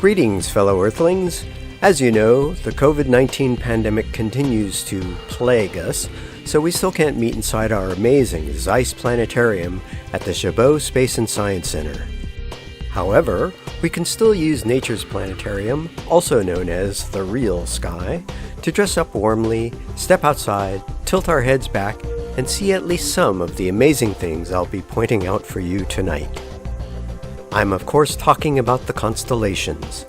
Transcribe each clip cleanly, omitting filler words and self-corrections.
Greetings, fellow Earthlings. As you know, the COVID-19 pandemic continues to plague us, so we still can't meet inside our amazing Zeiss Planetarium at the Chabot Space and Science Center. However, we can still use Nature's Planetarium, also known as the real sky, to dress up warmly, step outside, tilt our heads back, and see at least some of the amazing things I'll be pointing out for you tonight. I'm of course talking about the constellations.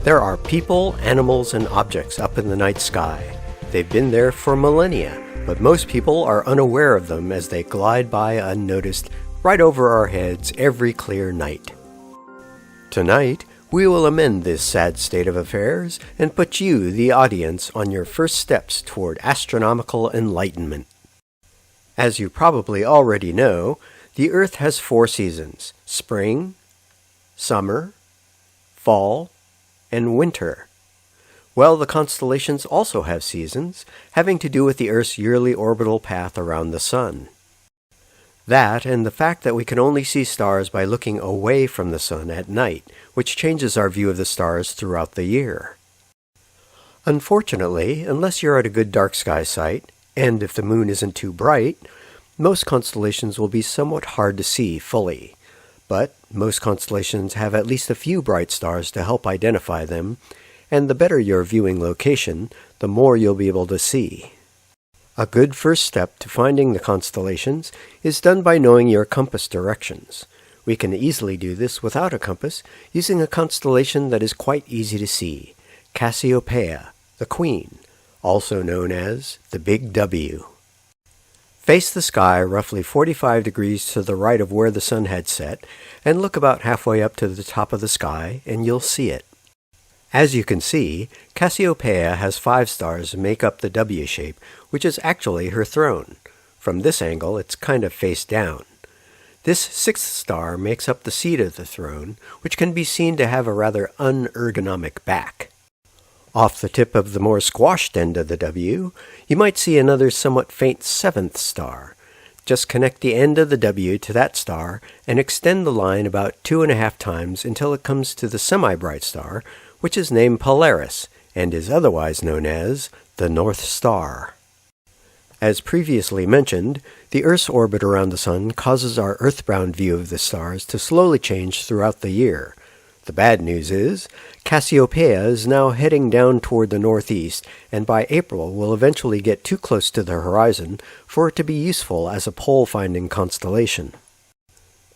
There are people, animals, and objects up in the night sky. They've been there for millennia, but most people are unaware of them as they glide by unnoticed right over our heads every clear night. Tonight, we will amend this sad state of affairs and put you, the audience, on your first steps toward astronomical enlightenment. As you probably already know, the Earth has 4 seasons: spring, summer, fall, and winter. Well, the constellations also have seasons, having to do with the Earth's yearly orbital path around the Sun. That, and the fact that we can only see stars by looking away from the Sun at night, which changes our view of the stars throughout the year. Unfortunately, unless you're at a good dark sky site, and if the moon isn't too bright, most constellations will be somewhat hard to see fully. But most constellations have at least a few bright stars to help identify them, and the better your viewing location, the more you'll be able to see. A good first step to finding the constellations is done by knowing your compass directions. We can easily do this without a compass using a constellation that is quite easy to see, Cassiopeia, the Queen, also known as the Big W. Face the sky roughly 45 degrees to the right of where the sun had set, and look about halfway up to the top of the sky, and you'll see it. As you can see, Cassiopeia has 5 stars make up the W shape, which is actually her throne. From this angle, it's kind of face down. This 6th star makes up the seat of the throne, which can be seen to have a rather unergonomic back. Off the tip of the more squashed end of the W, you might see another somewhat faint 7th star. Just connect the end of the W to that star and extend the line about 2.5 times until it comes to the semi-bright star, which is named Polaris and is otherwise known as the North Star. As previously mentioned, the Earth's orbit around the Sun causes our earthbound view of the stars to slowly change throughout the year. The bad news is, Cassiopeia is now heading down toward the northeast, and by April will eventually get too close to the horizon for it to be useful as a pole-finding constellation.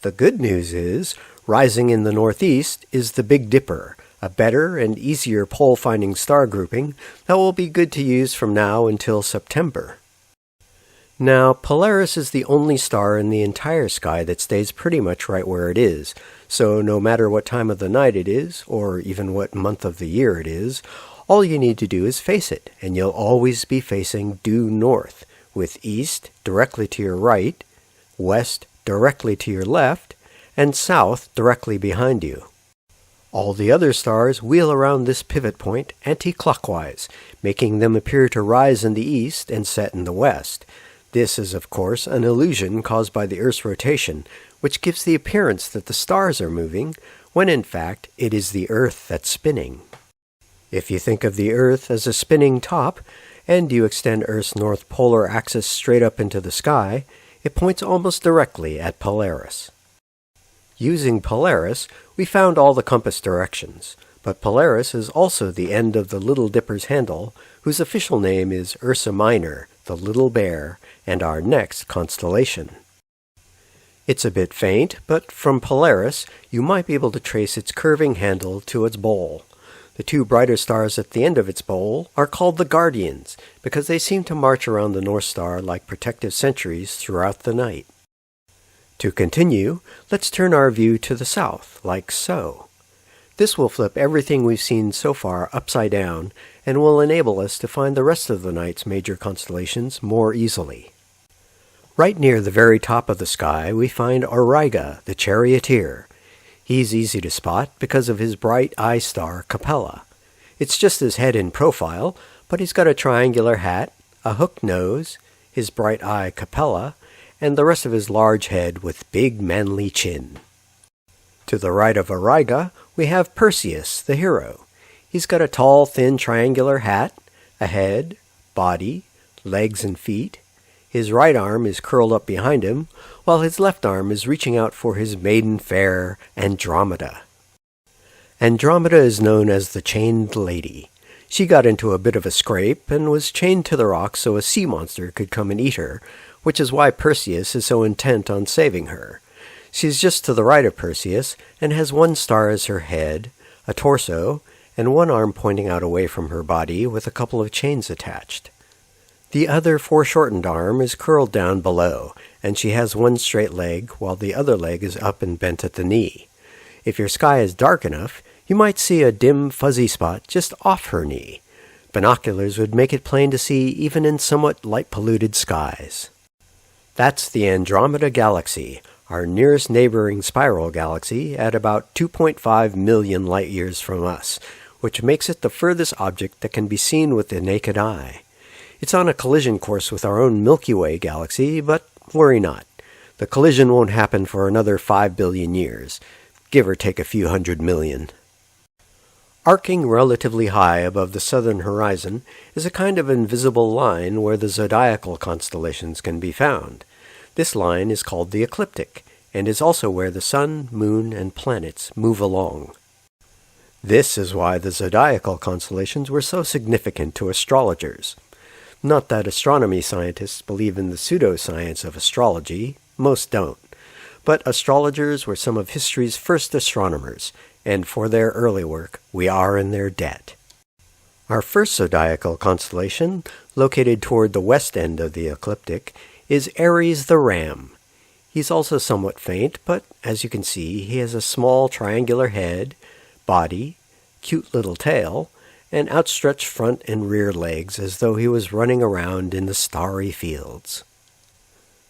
The good news is, rising in the northeast is the Big Dipper, a better and easier pole-finding star grouping that will be good to use from now until September. Now, Polaris is the only star in the entire sky that stays pretty much right where it is, so no matter what time of the night it is, or even what month of the year it is, all you need to do is face it, and you'll always be facing due north, with east directly to your right, west directly to your left, and south directly behind you. All the other stars wheel around this pivot point anti-clockwise, making them appear to rise in the east and set in the west. This is, of course, an illusion caused by the Earth's rotation, which gives the appearance that the stars are moving, when in fact it is the Earth that's spinning. If you think of the Earth as a spinning top, and you extend Earth's north polar axis straight up into the sky, it points almost directly at Polaris. Using Polaris, we found all the compass directions, but Polaris is also the end of the Little Dipper's handle, whose official name is Ursa Minor, the Little Bear, and our next constellation. It's a bit faint, but from Polaris, you might be able to trace its curving handle to its bowl. The 2 brighter stars at the end of its bowl are called the Guardians, because they seem to march around the North Star like protective sentries throughout the night. To continue, let's turn our view to the south, like so. This will flip everything we've seen so far upside down, and will enable us to find the rest of the night's major constellations more easily. Right near the very top of the sky, we find Auriga, the Charioteer. He's easy to spot because of his bright eye star, Capella. It's just his head in profile, but he's got a triangular hat, a hooked nose, his bright eye, Capella, and the rest of his large head with big manly chin. To the right of Auriga, we have Perseus, the hero. He's got a tall, thin, triangular hat, a head, body, legs and feet. His right arm is curled up behind him, while his left arm is reaching out for his maiden fair, Andromeda. Andromeda is known as the Chained Lady. She got into a bit of a scrape and was chained to the rock so a sea monster could come and eat her, which is why Perseus is so intent on saving her. She's just to the right of Perseus and has one star as her head, a torso, and one arm pointing out away from her body with a couple of chains attached. The other foreshortened arm is curled down below, and she has one straight leg while the other leg is up and bent at the knee. If your sky is dark enough, you might see a dim fuzzy spot just off her knee. Binoculars would make it plain to see even in somewhat light-polluted skies. That's the Andromeda Galaxy, our nearest neighboring spiral galaxy at about 2.5 million light-years from us, which makes it the furthest object that can be seen with the naked eye. It's on a collision course with our own Milky Way galaxy, but worry not. The collision won't happen for another 5 billion years, give or take a few hundred million. Arcing relatively high above the southern horizon is a kind of invisible line where the zodiacal constellations can be found. This line is called the ecliptic, and is also where the sun, moon, and planets move along. This is why the zodiacal constellations were so significant to astrologers. Not that astronomy scientists believe in the pseudoscience of astrology, most don't. But astrologers were some of history's first astronomers, and for their early work, we are in their debt. Our first zodiacal constellation, located toward the west end of the ecliptic, is Aries the Ram. He's also somewhat faint, but as you can see, he has a small triangular head, body, cute little tail, and outstretched front and rear legs as though he was running around in the starry fields.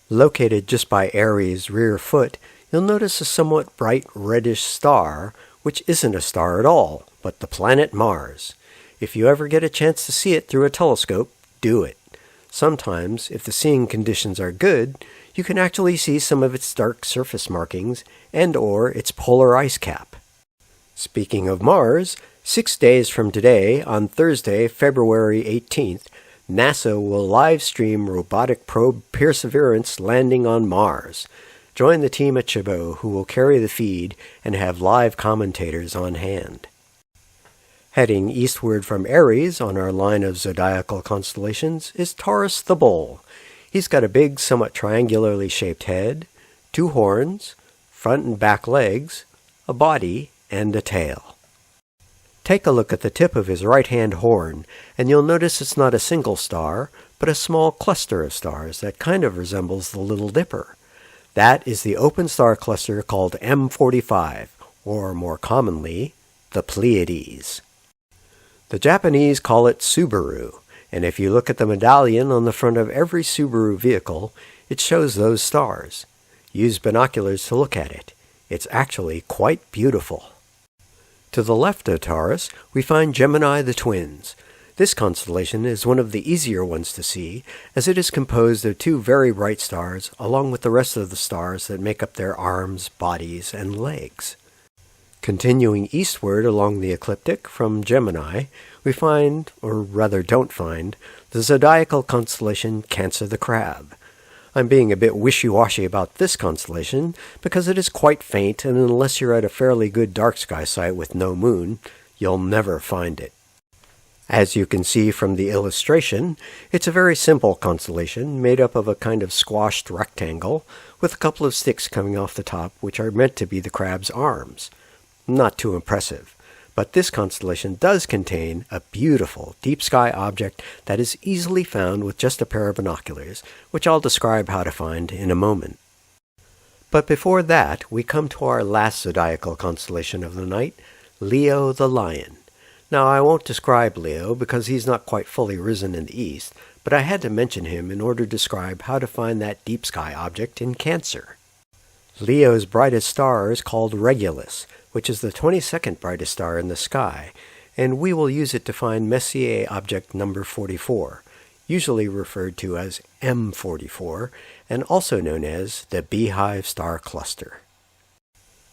Located just by Aries' rear foot, you'll notice a somewhat bright reddish star, which isn't a star at all, but the planet Mars. If you ever get a chance to see it through a telescope, do it. Sometimes, if the seeing conditions are good, you can actually see some of its dark surface markings and/or its polar ice cap. Speaking of Mars, 6 days from today, on Thursday, February 18th, NASA will live stream robotic probe Perseverance landing on Mars. Join the team at Chabot, who will carry the feed and have live commentators on hand. Heading eastward from Aries on our line of zodiacal constellations is Taurus the Bull. He's got a big, somewhat triangularly shaped head, 2 horns, front and back legs, a body, and a tail. Take a look at the tip of his right-hand horn, and you'll notice it's not a single star, but a small cluster of stars that kind of resembles the Little Dipper. That is the open star cluster called M45, or more commonly, the Pleiades. The Japanese call it Subaru, and if you look at the medallion on the front of every Subaru vehicle, it shows those stars. Use binoculars to look at it. It's actually quite beautiful. To the left of Taurus, we find Gemini the Twins. This constellation is one of the easier ones to see, as it is composed of 2 very bright stars, along with the rest of the stars that make up their arms, bodies, and legs. Continuing eastward along the ecliptic from Gemini, we find, or rather don't find, the zodiacal constellation Cancer the Crab. I'm being a bit wishy-washy about this constellation because it is quite faint, and unless you're at a fairly good dark sky site with no moon, you'll never find it. As you can see from the illustration, it's a very simple constellation made up of a kind of squashed rectangle with a couple of sticks coming off the top which are meant to be the crab's arms. Not too impressive, but this constellation does contain a beautiful deep sky object that is easily found with just a pair of binoculars, which I'll describe how to find in a moment. But before that, we come to our last zodiacal constellation of the night, Leo the Lion. Now, I won't describe Leo because he's not quite fully risen in the east, but I had to mention him in order to describe how to find that deep sky object in Cancer. Leo's brightest star is called Regulus, which is the 22nd brightest star in the sky, and we will use it to find Messier object number 44, usually referred to as M44, and also known as the Beehive Star Cluster.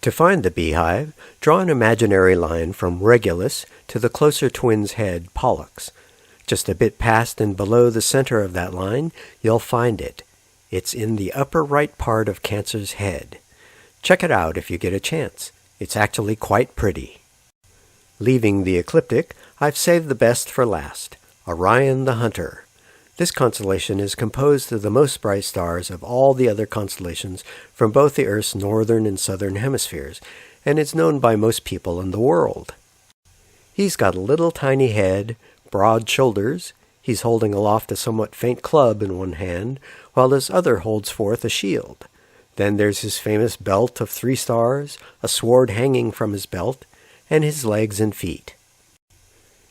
To find the beehive, draw an imaginary line from Regulus to the closer twin's head, Pollux. Just a bit past and below the center of that line, you'll find it. It's in the upper right part of Cancer's head. Check it out if you get a chance. It's actually quite pretty. Leaving the ecliptic, I've saved the best for last, Orion the Hunter. This constellation is composed of the most bright stars of all the other constellations from both the Earth's northern and southern hemispheres, and is known by most people in the world. He's got a little tiny head, broad shoulders. He's holding aloft a somewhat faint club in one hand, while his other holds forth a shield. Then there's his famous belt of 3 stars, a sword hanging from his belt, and his legs and feet.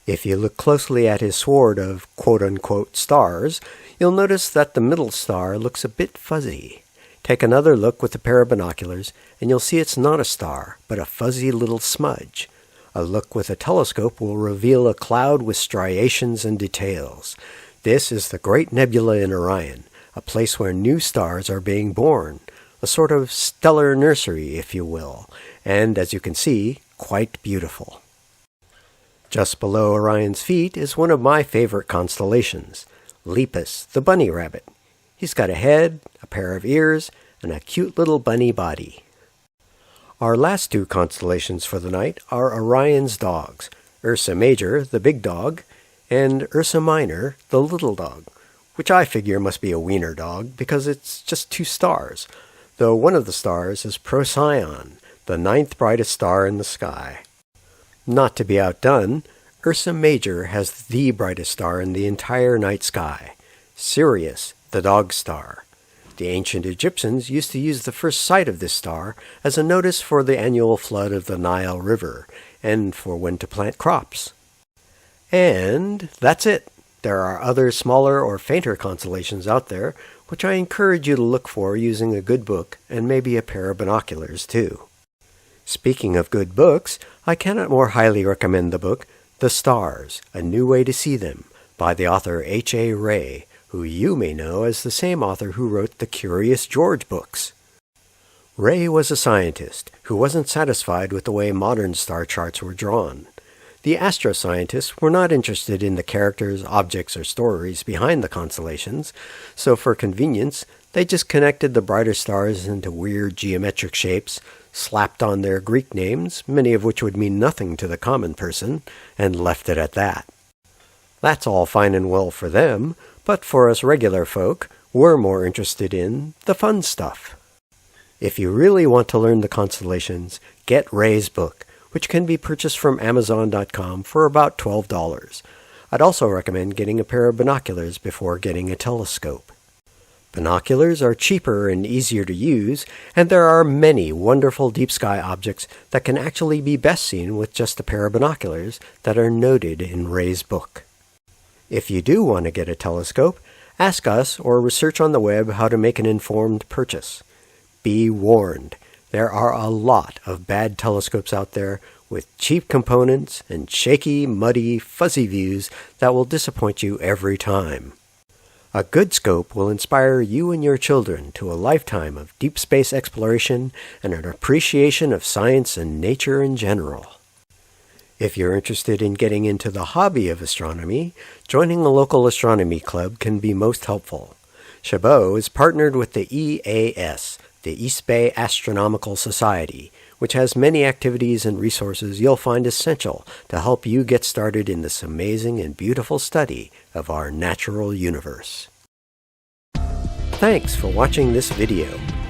If you look closely at his sword of quote-unquote stars, you'll notice that the middle star looks a bit fuzzy. Take another look with a pair of binoculars, and you'll see it's not a star, but a fuzzy little smudge. A look with a telescope will reveal a cloud with striations and details. This is the Great Nebula in Orion, a place where new stars are being born, a sort of stellar nursery, if you will, and, as you can see, quite beautiful. Just below Orion's feet is one of my favorite constellations, Lepus, the bunny rabbit. He's got a head, a pair of ears, and a cute little bunny body. Our last 2 constellations for the night are Orion's dogs, Ursa Major, the big dog, and Ursa Minor, the little dog, which I figure must be a wiener dog because it's just 2 stars, though one of the stars is Procyon, the 9th brightest star in the sky. Not to be outdone, Ursa Major has the brightest star in the entire night sky, Sirius, the dog star. The ancient Egyptians used to use the first sight of this star as a notice for the annual flood of the Nile River, and for when to plant crops. And that's it. There are other smaller or fainter constellations out there, which I encourage you to look for using a good book and maybe a pair of binoculars too. Speaking of good books, I cannot more highly recommend the book, The Stars, A New Way to See Them, by the author H.A. Rey, who you may know as the same author who wrote the Curious George books. Rey was a scientist who wasn't satisfied with the way modern star charts were drawn. The astroscientists were not interested in the characters, objects, or stories behind the constellations, so for convenience, they just connected the brighter stars into weird geometric shapes, slapped on their Greek names, many of which would mean nothing to the common person, and left it at that. That's all fine and well for them, but for us regular folk, we're more interested in the fun stuff. If you really want to learn the constellations, get Rey's book, which can be purchased from Amazon.com for about $12. I'd also recommend getting a pair of binoculars before getting a telescope. Binoculars are cheaper and easier to use, and there are many wonderful deep sky objects that can actually be best seen with just a pair of binoculars that are noted in Rey's book. If you do want to get a telescope, ask us or research on the web how to make an informed purchase. Be warned, there are a lot of bad telescopes out there with cheap components and shaky, muddy, fuzzy views that will disappoint you every time. A good scope will inspire you and your children to a lifetime of deep space exploration and an appreciation of science and nature in general. If you're interested in getting into the hobby of astronomy, joining a local astronomy club can be most helpful. Chabot is partnered with the EAS, the East Bay Astronomical Society, which has many activities and resources you'll find essential to help you get started in this amazing and beautiful study of our natural universe. Thanks for watching this video.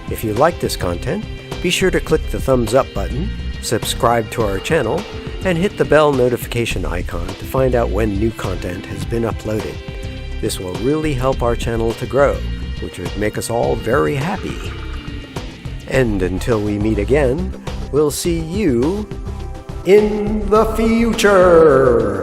If you like this content, be sure to click the thumbs up button, subscribe to our channel, and hit the bell notification icon to find out when new content has been uploaded. This will really help our channel to grow, which would make us all very happy. And until we meet again, we'll see you in the future!